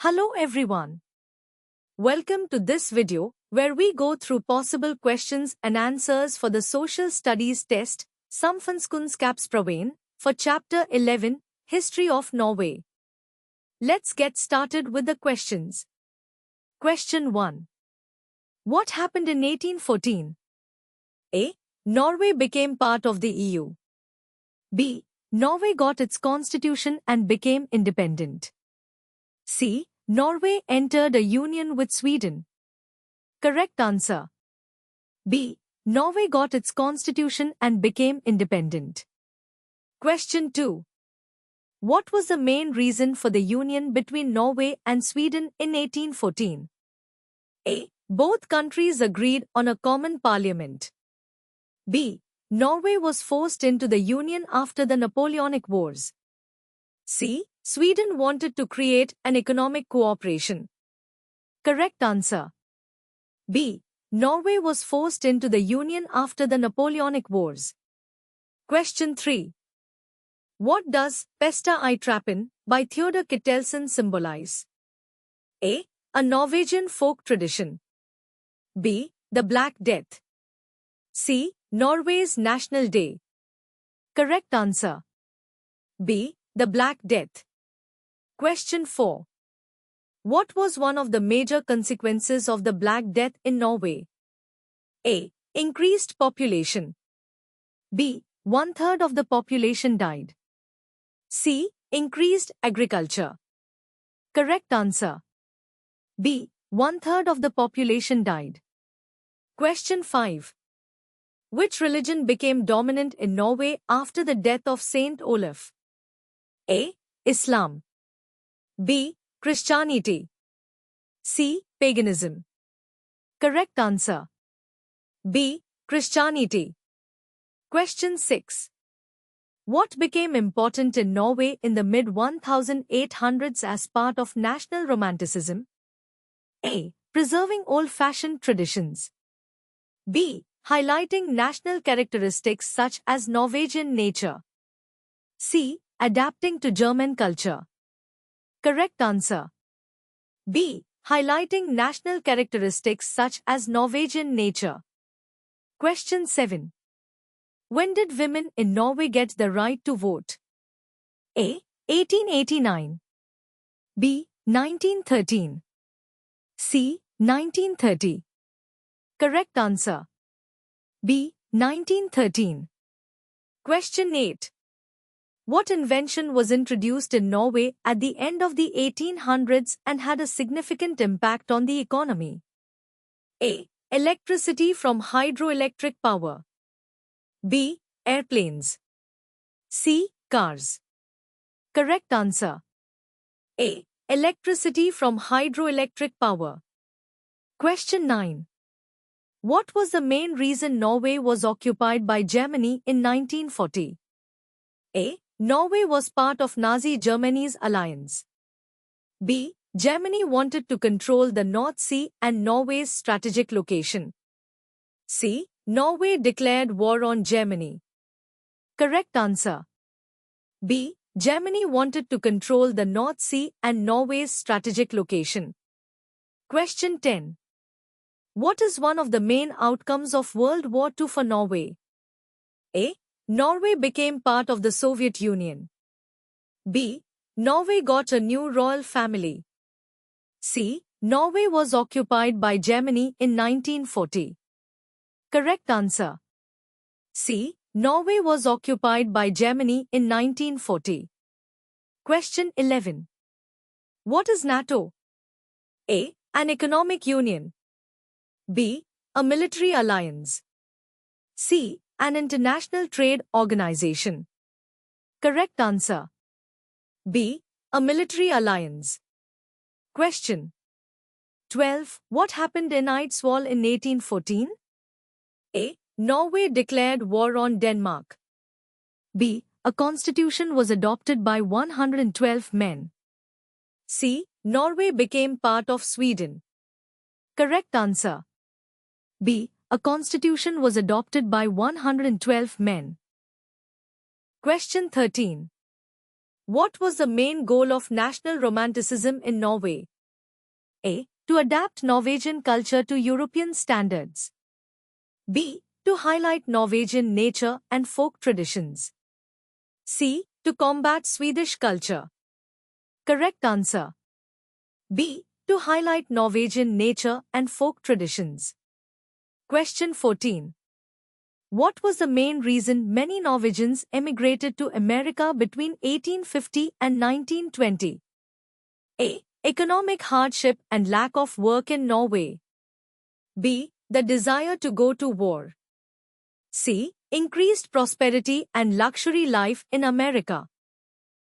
Hello everyone. Welcome to this video where we go through possible questions and answers for the Social Studies test Samfunnskunnskapsprøven for Chapter 11 History of Norway. Let's get started with the questions. Question 1. What happened in 1814? A. Norway became part of the EU. B. Norway got its constitution and became independent. C. Norway entered a union with Sweden. Correct answer. B. Norway got its constitution and became independent. Question 2. What was the main reason for the union between Norway and Sweden in 1814? A. Both countries agreed on a common parliament. B. Norway was forced into the union after the Napoleonic Wars. C. Sweden wanted to create an economic cooperation. Correct answer. B. Norway was forced into the union after the Napoleonic Wars. Question 3. What does Besta I Trappen by Theodor Kittelsen symbolize? A. A Norwegian folk tradition. B. The Black Death. C. Norway's National Day. Correct answer. B. The Black Death. Question 4. What was one of the major consequences of the Black Death in Norway? A. Increased population. B. 1/3 of the population died. C. Increased agriculture. Correct answer. B. 1/3 of the population died. Question 5. Which religion became dominant in Norway after the death of Saint Olaf? A. Islam. B. Christianity. C. Paganism. Correct answer. B. Christianity. Question 6. What became important in Norway in the mid-1800s as part of national romanticism? A. Preserving old-fashioned traditions. B. Highlighting national characteristics such as Norwegian nature. C. Adapting to German culture. Correct answer. B. Highlighting national characteristics such as Norwegian nature. Question 7. When did women in Norway get the right to vote? A. 1889. B. 1913. C. 1930. Correct answer. B. 1913. Question 8. What invention was introduced in Norway at the end of the 1800s and had a significant impact on the economy? A. Electricity from hydroelectric power. B. Airplanes. C. Cars. Correct answer. A. Electricity from hydroelectric power. Question 9. What was the main reason Norway was occupied by Germany in 1940? A. Norway was part of Nazi Germany's alliance. B. Germany wanted to control the North Sea and Norway's strategic location. C. Norway declared war on Germany. Correct answer. B. Germany wanted to control the North Sea and Norway's strategic location. Question 10. What is one of the main outcomes of World War II for Norway? A. Norway became part of the Soviet Union. B. Norway got a new royal family. C. Norway was occupied by Germany in 1940. Correct answer. C. Norway was occupied by Germany in 1940. Question 11. What is NATO? A. An economic union. B. A military alliance. C. An international trade organization. Correct answer. B. A military alliance. Question 12. What happened in Eidsvoll in 1814? A. Norway declared war on Denmark. B. A constitution was adopted by 112 men. C. Norway became part of Sweden. Correct answer. B. A constitution was adopted by 112 men. Question 13. What was the main goal of national romanticism in Norway? A. To adapt Norwegian culture to European standards. B. To highlight Norwegian nature and folk traditions. C. To combat Swedish culture. Correct answer. B. To highlight Norwegian nature and folk traditions. Question 14. What was the main reason many Norwegians emigrated to America between 1850 and 1920? A. Economic hardship and lack of work in Norway. B. The desire to go to war. C. Increased prosperity and luxury life in America.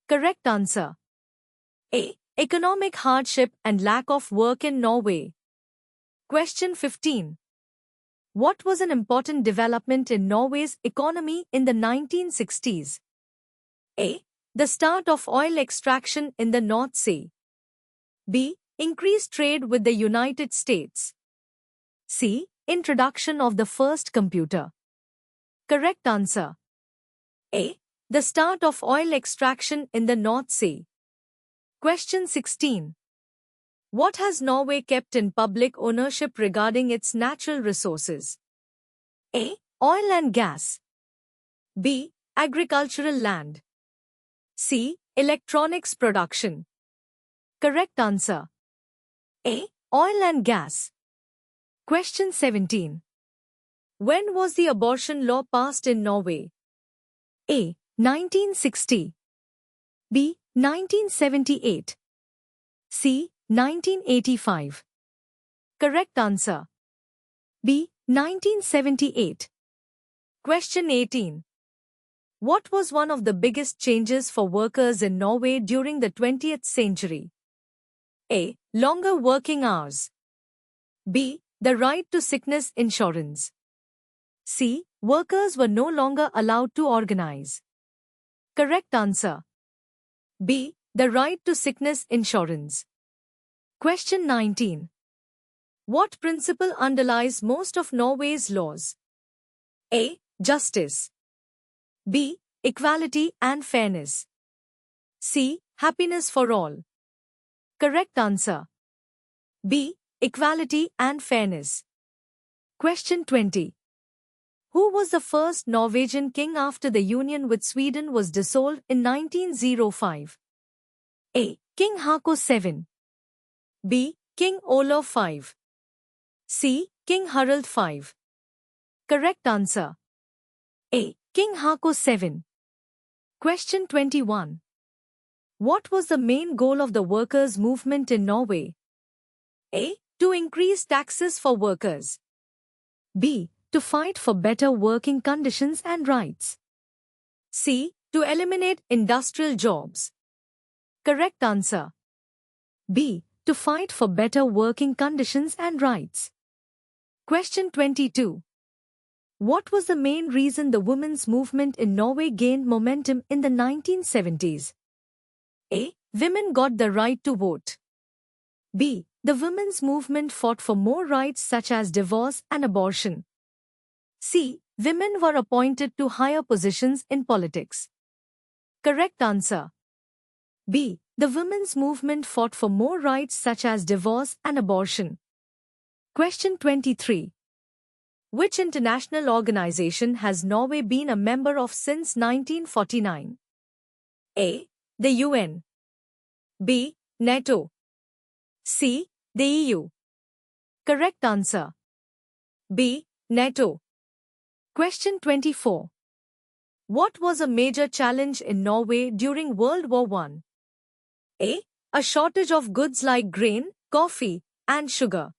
Correct answer. A. Economic hardship and lack of work in Norway. Question 15. What was an important development in Norway's economy in the 1960s? A. The start of oil extraction in the North Sea. B. Increased trade with the United States. C. Introduction of the first computer. Correct answer. A. The start of oil extraction in the North Sea. Question 16. What has Norway kept in public ownership regarding its natural resources? A. Oil and gas. B. Agricultural land. C. Electronics production. Correct answer. A. Oil and gas. Question 17. When was the abortion law passed in Norway? A. 1960. B. 1978. C. 1985. Correct answer. B. 1978. Question 18. What was one of the biggest changes for workers in Norway during the 20th century? A. Longer working hours. B. The right to sickness insurance. C. Workers were no longer allowed to organize. Correct answer. B. The right to sickness insurance. Question 19. What principle underlies most of Norway's laws? A. Justice. B. Equality and fairness. C. Happiness for all. Correct answer. B. Equality and fairness. Question 20. Who was the first Norwegian king after the union with Sweden was dissolved in 1905? A. King Haakon VII. B. King Olav V. C. King Harald V. Correct answer. A. King Haakon VII. Question 21. What was the main goal of the workers' movement in Norway? A. To increase taxes for workers. B. To fight for better working conditions and rights. C. To eliminate industrial jobs. Correct answer. B. To fight for better working conditions and rights. Question 22. What was the main reason the women's movement in Norway gained momentum in the 1970s? A. Women got the right to vote. B. The women's movement fought for more rights such as divorce and abortion. C. Women were appointed to higher positions in politics. Correct answer. B. The women's movement fought for more rights such as divorce and abortion. Question 23. Which international organization has Norway been a member of since 1949? A. The UN. B. NATO. C. The EU. Correct answer. B. NATO. Question 24. What was a major challenge in Norway during World War I? A. A shortage of goods like grain, coffee, and sugar.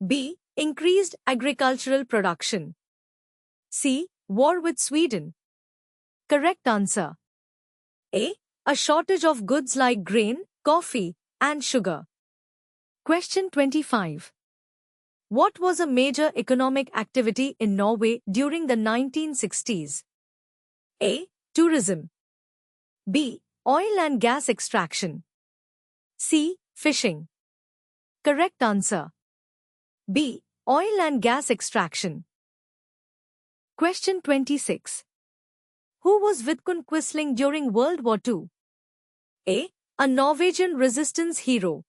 B. Increased agricultural production. C. War with Sweden. Correct answer. A. A shortage of goods like grain, coffee, and sugar. Question 25. What was a major economic activity in Norway during the 1960s? A. Tourism. B. Oil and gas extraction. C. Fishing. Correct answer. B. Oil and gas extraction. Question 26. Who was Vidkun Quisling during World War II? A. A Norwegian resistance hero.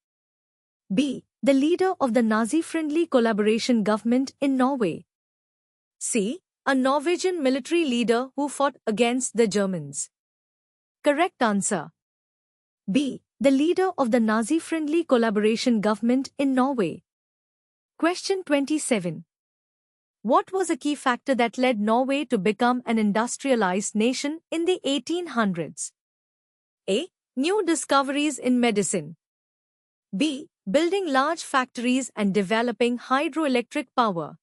B. The leader of the Nazi-friendly collaboration government in Norway. C. A Norwegian military leader who fought against the Germans. Correct answer. B. The leader of the Nazi-friendly collaboration government in Norway. Question 27. What was a key factor that led Norway to become an industrialized nation in the 1800s? A. New discoveries in medicine. B. Building large factories and developing hydroelectric power.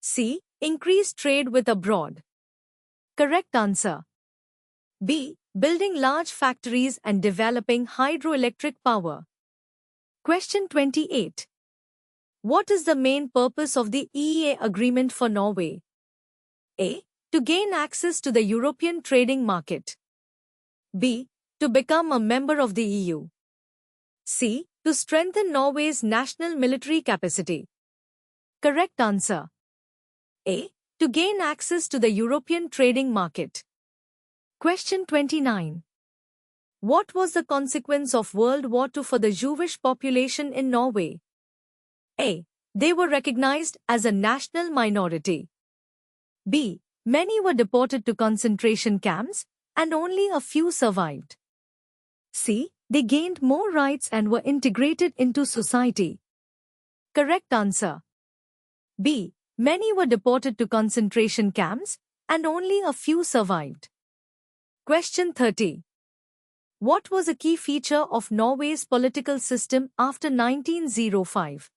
C. Increased trade with abroad. Correct answer. B. Building large factories and developing hydroelectric power. Question 28. What is the main purpose of the EEA agreement for Norway? A. To gain access to the European trading market. B. To become a member of the EU. C. To strengthen Norway's national military capacity. Correct answer. A. To gain access to the European trading market. Question 29. What was the consequence of World War II for the Jewish population in Norway? A. They were recognized as a national minority. B. Many were deported to concentration camps, and only a few survived. C. They gained more rights and were integrated into society. Correct answer. B. Many were deported to concentration camps, and only a few survived. Question 30. What was a key feature of Norway's political system after 1905?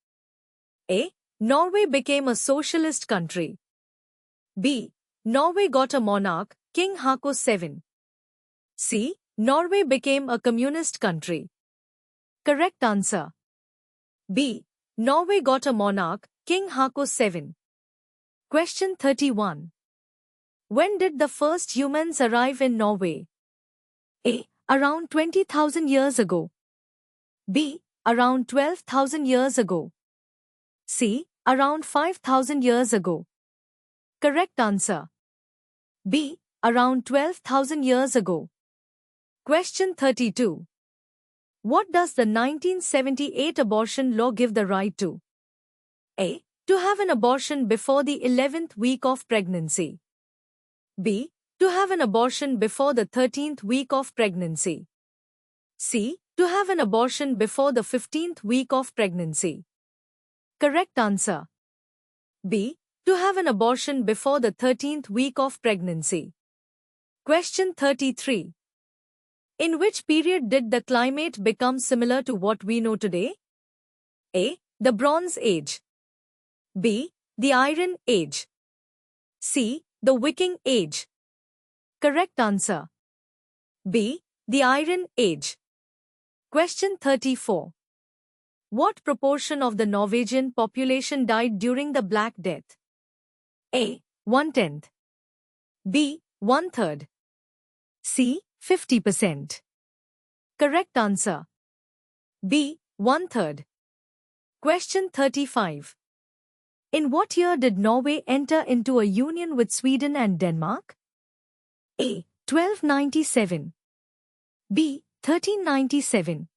A. Norway became a socialist country. B. Norway got a monarch, King Haakon VII. C. Norway became a communist country. Correct answer. B. Norway got a monarch, King Haakon VII. Question 31. When did the first humans arrive in Norway? A. Around 20,000 years ago. B. Around 12,000 years ago. C. Around 5,000 years ago. Correct answer. B. Around 12,000 years ago. Question 32. What does the 1978 abortion law give the right to? A. To have an abortion before the 11th week of pregnancy. B. To have an abortion before the 13th week of pregnancy. C. To have an abortion before the 15th week of pregnancy. Correct answer. B. To have an abortion before the 13th week of pregnancy. Question 33. In which period did the climate become similar to what we know today? A. The Bronze Age. B. The Iron Age. C. The Viking Age. Correct answer. B. The Iron Age. Question 34. What proportion of the Norwegian population died during the Black Death? A. 1/10. B. 1/3. C. 50%. Correct answer. B. 1/3. Question 35. In what year did Norway enter into a union with Sweden and Denmark? A. 1297. B. 1397.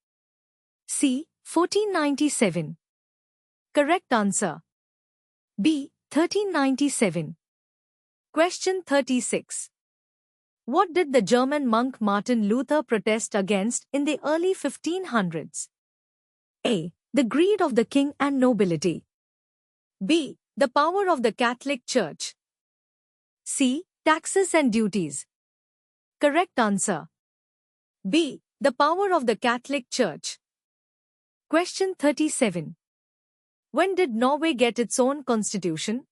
C. 1497. Correct answer. B. 1397. Question 36. What did the German monk Martin Luther protest against in the early 1500s? A. The greed of the king and nobility. B. The power of the Catholic Church. C. Taxes and duties. Correct answer. B. The power of the Catholic Church. Question 37. When did Norway get its own constitution?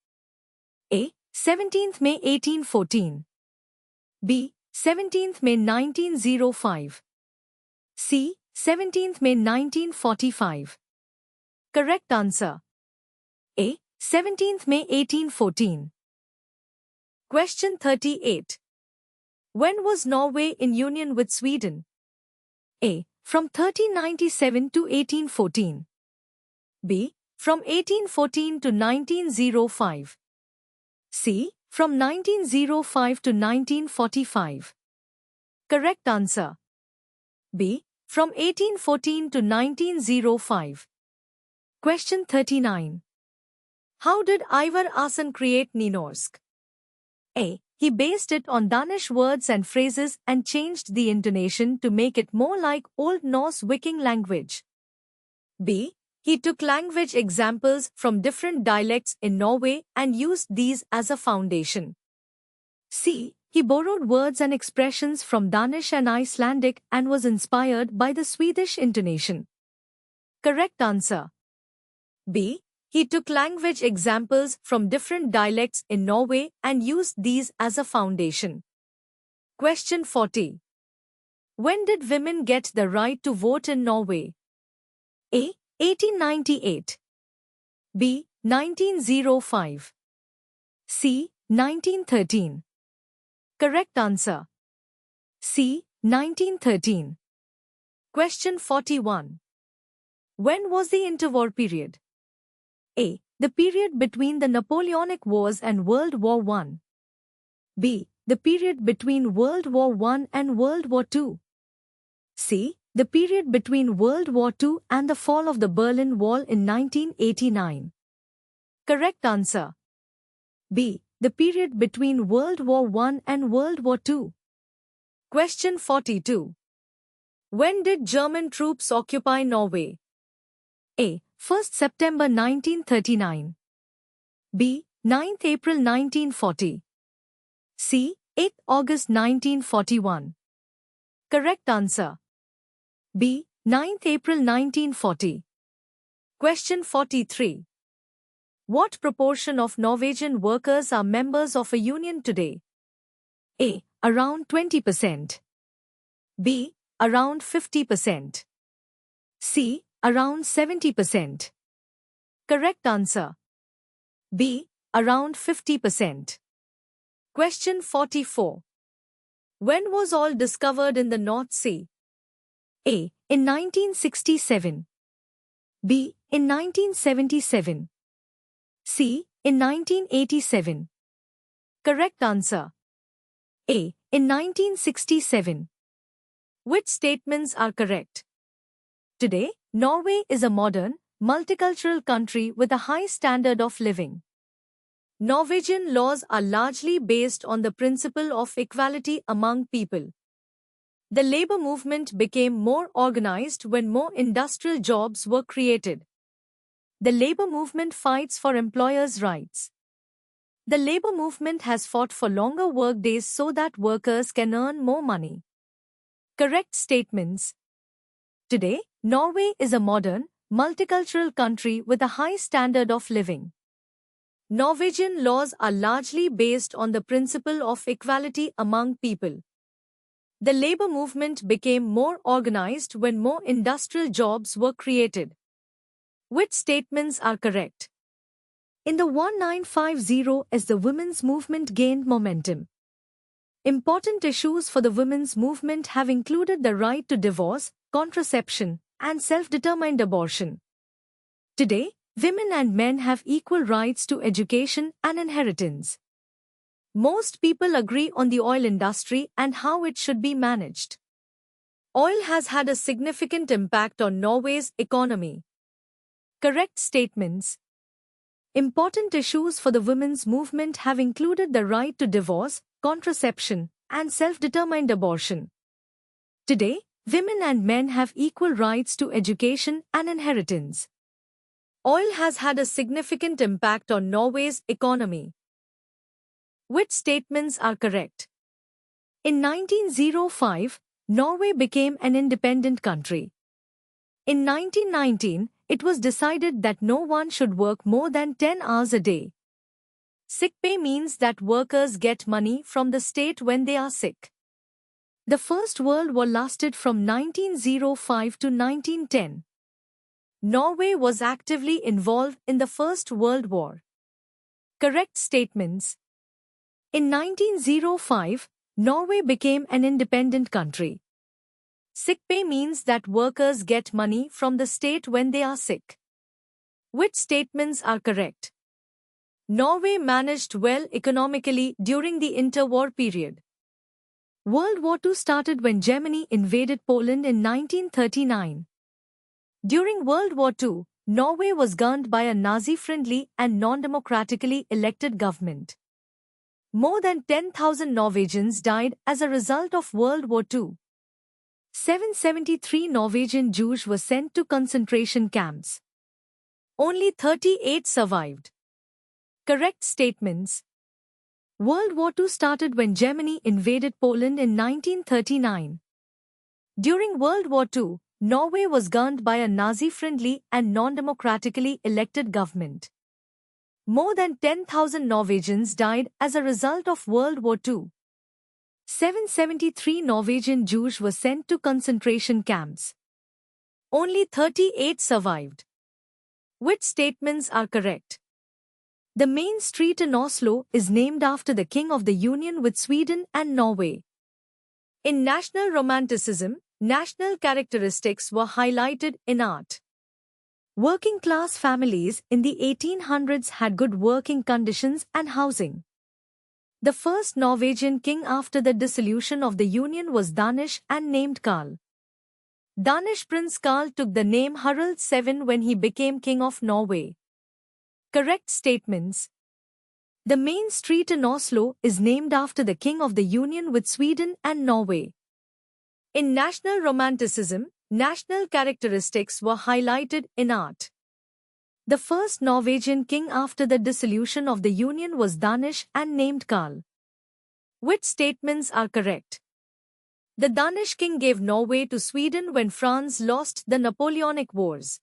A. 17th May 1814. B. 17th May 1905. C. 17th May 1945. Correct answer. A. 17th May 1814. Question 38. When was Norway in union with Sweden? A. From 1397 to 1814. B. From 1814 to 1905. C. From 1905 to 1945. Correct answer. B. From 1814 to 1905. Question 39. How did Ivar Aasen create Nynorsk? A. He based it on Danish words and phrases and changed the intonation to make it more like Old Norse Viking language. B. He took language examples from different dialects in Norway and used these as a foundation. C. He borrowed words and expressions from Danish and Icelandic and was inspired by the Swedish intonation. Correct answer. B. He took language examples from different dialects in Norway and used these as a foundation. Question 40. When did women get the right to vote in Norway? A. 1898. B. 1905. C. 1913. Correct answer. C. 1913. Question 41. When was the interwar period? A. The period between the Napoleonic Wars and World War I. B. The period between World War I and World War II. C. The period between World War II and the fall of the Berlin Wall in 1989. Correct answer. B. The period between World War I and World War II. Question 42. When did German troops occupy Norway? A. 1st September 1939. B. 9th April 1940. C. 8th August 1941. Correct answer. B. 9th April 1940. Question 43. What proportion of Norwegian workers are members of a union today? A. Around 20%. B. Around 50%. C. Around 70%. Correct answer. B. Around 50%. Question 44. When was oil discovered in the North Sea? A. In 1967. B. In 1977. C. In 1987. Correct answer. A. In 1967. Which statements are correct? Today, Norway is a modern, multicultural country with a high standard of living. Norwegian laws are largely based on the principle of equality among people. The labor movement became more organized when more industrial jobs were created. The labor movement fights for employers' rights. The labor movement has fought for longer workdays so that workers can earn more money. Correct statements. Today, Norway is a modern, multicultural country with a high standard of living. Norwegian laws are largely based on the principle of equality among people. The labor movement became more organized when more industrial jobs were created. Which statements are correct? In the 1950s as the women's movement gained momentum. Important issues for the women's movement have included the right to divorce, contraception, and self-determined abortion. Today, women and men have equal rights to education and inheritance. Most people agree on the oil industry and how it should be managed. Oil has had a significant impact on Norway's economy. Correct statements. Important issues for the women's movement have included the right to divorce, contraception, and self-determined abortion. Today, women and men have equal rights to education and inheritance. Oil has had a significant impact on Norway's economy. Which statements are correct? In 1905, Norway became an independent country. In 1919, it was decided that no one should work more than 10 hours a day. Sick pay means that workers get money from the state when they are sick. The First World War lasted from 1905 to 1910. Norway was actively involved in the First World War. Correct statements. In 1905, Norway became an independent country. Sick pay means that workers get money from the state when they are sick. Which statements are correct? Norway managed well economically during the interwar period. World War II started when Germany invaded Poland in 1939. During World War II, Norway was governed by a Nazi-friendly and non-democratically elected government. More than 10,000 Norwegians died as a result of World War II. 773 Norwegian Jews were sent to concentration camps. Only 38 survived. Correct statements. World War II started when Germany invaded Poland in 1939. During World War II, Norway was governed by a Nazi-friendly and non-democratically elected government. More than 10,000 Norwegians died as a result of World War II. 773 Norwegian Jews were sent to concentration camps. Only 38 survived. Which statements are correct? The main street in Oslo is named after the king of the union with Sweden and Norway. In national romanticism, national characteristics were highlighted in art. Working-class families in the 1800s had good working conditions and housing. The first Norwegian king after the dissolution of the union was Danish and named Karl. Danish Prince Karl took the name Harald VII when he became king of Norway. Correct statements. The main street in Oslo is named after the king of the union with Sweden and Norway. In national romanticism, national characteristics were highlighted in art. The first Norwegian king after the dissolution of the union was Danish and named Karl. Which statements are correct? The Danish king gave Norway to Sweden when France lost the Napoleonic Wars.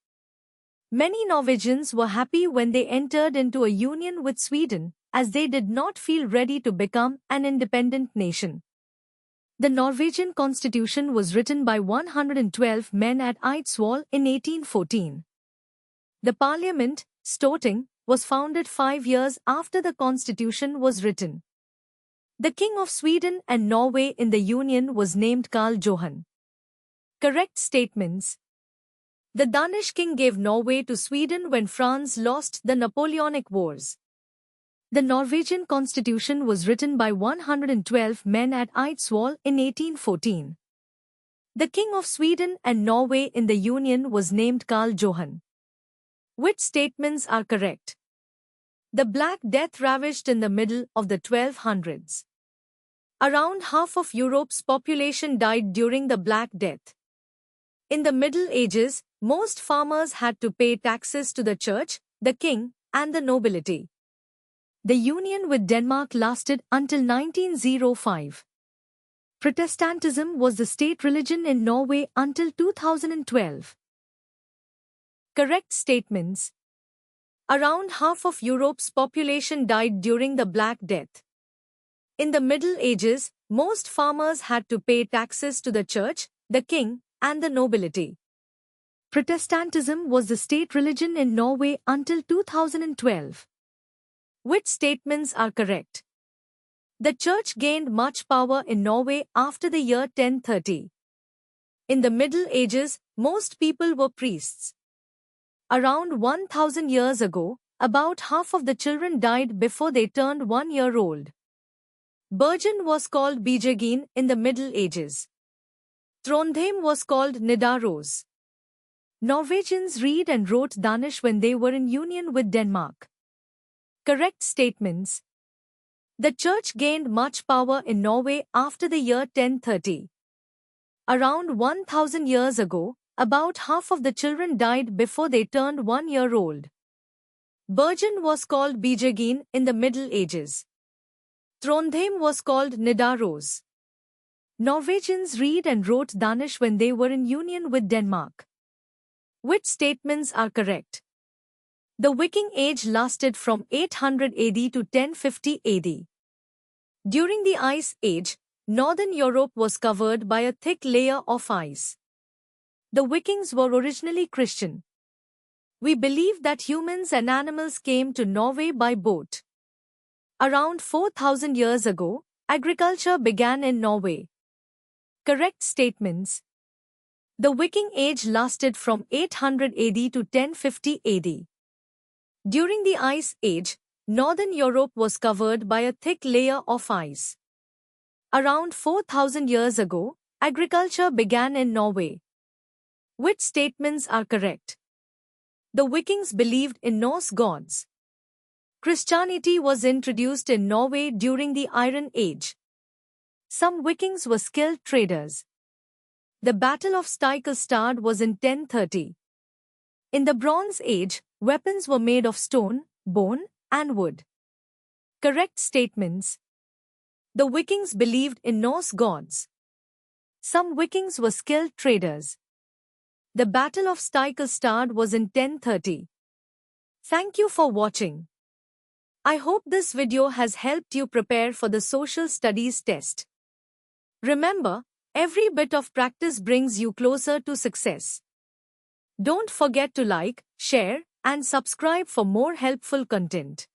Many Norwegians were happy when they entered into a union with Sweden, as they did not feel ready to become an independent nation. The Norwegian constitution was written by 112 men at Eidsvoll in 1814. The parliament, Storting, was founded 5 years after the constitution was written. The king of Sweden and Norway in the union was named Karl Johan. Correct statements. The Danish king gave Norway to Sweden when France lost the Napoleonic Wars. The Norwegian constitution was written by 112 men at Eidsvoll in 1814. The king of Sweden and Norway in the union was named Karl Johan. Which statements are correct? The Black Death ravaged in the middle of the 1200s. Around half of Europe's population died during the Black Death. In the Middle Ages, most farmers had to pay taxes to the church, the king, and the nobility. The union with Denmark lasted until 1905. Protestantism was the state religion in Norway until 2012. Correct statements. Around half of Europe's population died during the Black Death. In the Middle Ages, most farmers had to pay taxes to the church, the king, and the nobility. Protestantism was the state religion in Norway until 2012. Which statements are correct? The church gained much power in Norway after the year 1030. In the Middle Ages, most people were priests. Around 1000 years ago, about half of the children died before they turned 1 year old. Bergen was called Bijegin in the Middle Ages. Trondheim was called Nidaros. Norwegians read and wrote Danish when they were in union with Denmark. Correct statements. The church gained much power in Norway after the year 1030. Around 1000 years ago, about half of the children died before they turned 1 year old. Bergen was called Bijegin in the Middle Ages. Trondheim was called Nidaros. Norwegians read and wrote Danish when they were in union with Denmark. Which statements are correct? The Viking Age lasted from 800 AD to 1050 AD. During the Ice Age, northern Europe was covered by a thick layer of ice. The Vikings were originally Christian. We believe that humans and animals came to Norway by boat. Around 4,000 years ago, agriculture began in Norway. Correct statements. The Viking Age lasted from 800 AD to 1050 AD. During the Ice Age, northern Europe was covered by a thick layer of ice. Around 4,000 years ago, agriculture began in Norway. Which statements are correct? The Vikings believed in Norse gods. Christianity was introduced in Norway during the Iron Age. Some Vikings were skilled traders. The Battle of Stiklestad was in 1030. In the Bronze Age, weapons were made of stone, bone, and wood. Correct statements. The Vikings believed in Norse gods. Some Vikings were skilled traders. The Battle of Stiklestad was in 1030. Thank you for watching. I hope this video has helped you prepare for the social studies test. Remember, every bit of practice brings you closer to success. Don't forget to like, share, and subscribe for more helpful content.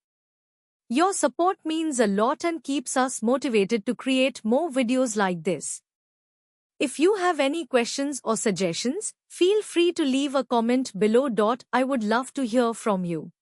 Your support means a lot and keeps us motivated to create more videos like this. If you have any questions or suggestions, feel free to leave a comment below. I would love to hear from you.